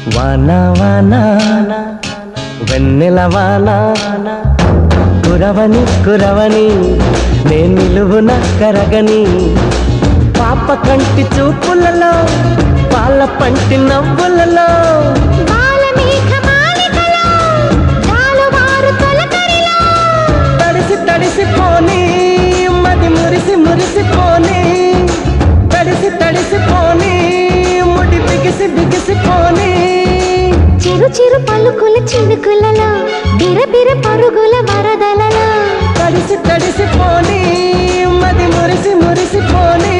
వానా వానా వెన్నెల వానా కురవని కురవని నే నిలువున కరగని పాప కంటి చూపులలో పాల పంటి నవ్వులలో తడిసి తడిసిపోని మది మురిసి మురిసిపోని తడిసి తడిసిపోని ముడి బిగిసి బిగిసిపోని చిరు చిరు పలుకుల చినుకులలో బిరబిర పరుగుల వరదలలో తడిసి తడిసిపోని మది మురిసి మురిసిపోని